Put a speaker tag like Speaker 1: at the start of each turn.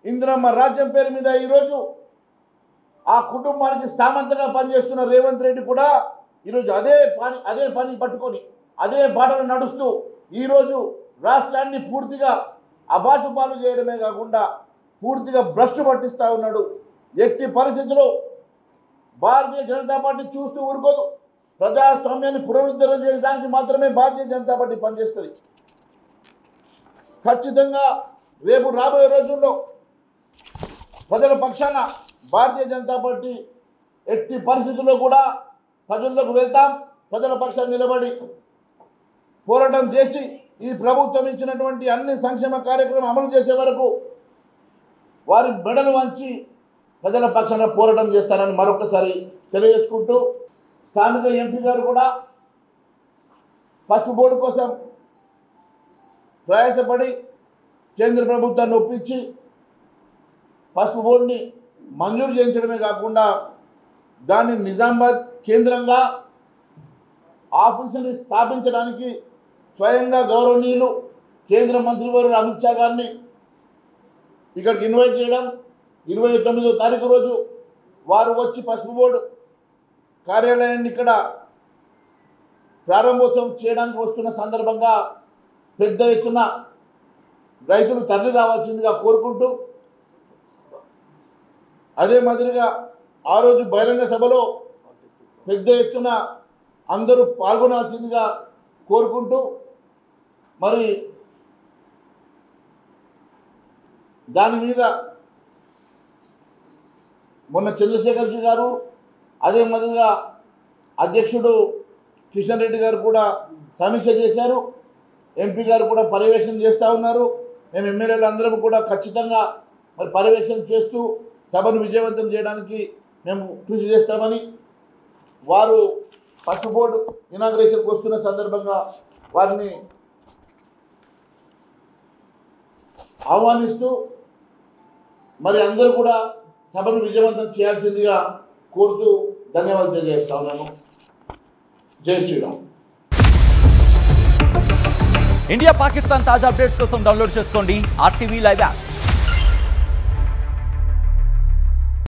Speaker 1: ఇందిరమ్మ రాజ్యం పేరు మీద ఈరోజు ఆ కుటుంబానికి సామంతగా పనిచేస్తున్న రేవంత్ రెడ్డి కూడా ఈరోజు అదే పని పట్టుకొని అదే బాటలో నడుస్తూ ఈరోజు రాష్ట్రాన్ని పూర్తిగా అబాసుపాలు చేయడమే కాకుండా పూర్తిగా భ్రష్టు పట్టిస్తూ ఉన్నాడు. ఎట్టి పరిస్థితుల్లో భారతీయ జనతా పార్టీ చూస్తూ ఊరుకోదు. ప్రజాస్వామ్యాన్ని పునరుద్ధరణ చేయడానికి మాత్రమే భారతీయ జనతా పార్టీ పనిచేస్తుంది. ఖచ్చితంగా రేపు రాబోయే రోజుల్లో ప్రజల పక్షాన భారతీయ జనతా పార్టీ ఎట్టి పరిస్థితుల్లో కూడా ప్రజల్లోకి వెళ్తాం. ప్రజల పక్షాన్ని నిలబడి పోరాటం చేసి ఈ ప్రభుత్వం ఇచ్చినటువంటి అన్ని సంక్షేమ కార్యక్రమం అమలు చేసే వరకు వారి మెడలు వంచి ప్రజల పక్షాన పోరాటం చేస్తారని మరొకసారి తెలియజేసుకుంటూ స్థానిక ఎంపీ గారు కూడా పసుపు బోర్డు కోసం ప్రయాసపడి కేంద్ర ప్రభుత్వాన్ని ఒప్పించి పసుపు బోర్డుని మంజూరు చేయించడమే కాకుండా దాన్ని నిజామాబాద్ కేంద్రంగా ఆఫీసుని స్థాపించడానికి స్వయంగా గౌరవనీయులు కేంద్ర మంత్రివర్యులు అమిత్ షా గారిని ఇక్కడికి ఇన్వైట్ చేయడం, 29వ తారీఖు రోజు వారు వచ్చి పసుపు బోర్డు కార్యాలయాన్ని ఇక్కడ ప్రారంభోత్సవం చేయడానికి వస్తున్న సందర్భంగా పెద్ద ఎత్తున రైతులు తరలి రావాల్సిందిగా కోరుకుంటూ, అదే మాదిరిగా ఆ రోజు బహిరంగ సభలో పెద్ద ఎత్తున అందరూ పాల్గొనాల్సిందిగా కోరుకుంటూ, మరి దాని మీద మొన్న చంద్రశేఖర్జీ గారు అదే మాదిరిగా అధ్యక్షుడు కిషన్ రెడ్డి గారు కూడా సమీక్ష చేశారు. ఎంపీ గారు కూడా పర్యవేక్షణ చేస్తూ ఉన్నారు. మేము ఎమ్మెల్యేలు అందరం కూడా ఖచ్చితంగా మరి పర్యవేక్షణ చేస్తూ సభను విజయవంతం చేయడానికి మేము కృషి చేస్తామని వారు పసుపు బోర్డు ఇనాగ్రేషన్కి వస్తున్న సందర్భంగా వారిని ఆహ్వానిస్తూ మరి అందరూ కూడా సభను విజయవంతం చేయాల్సిందిగా కోరుతూ ధన్యవాదాలు తెలియజేస్తా ఉన్నాను. జై శ్రీరామ్.
Speaker 2: ఇండియా పాకిస్తాన్ తాజా అప్డేట్స్ కోసం డౌన్లోడ్ చేసుకోండి RTV లైవ్ యాప్.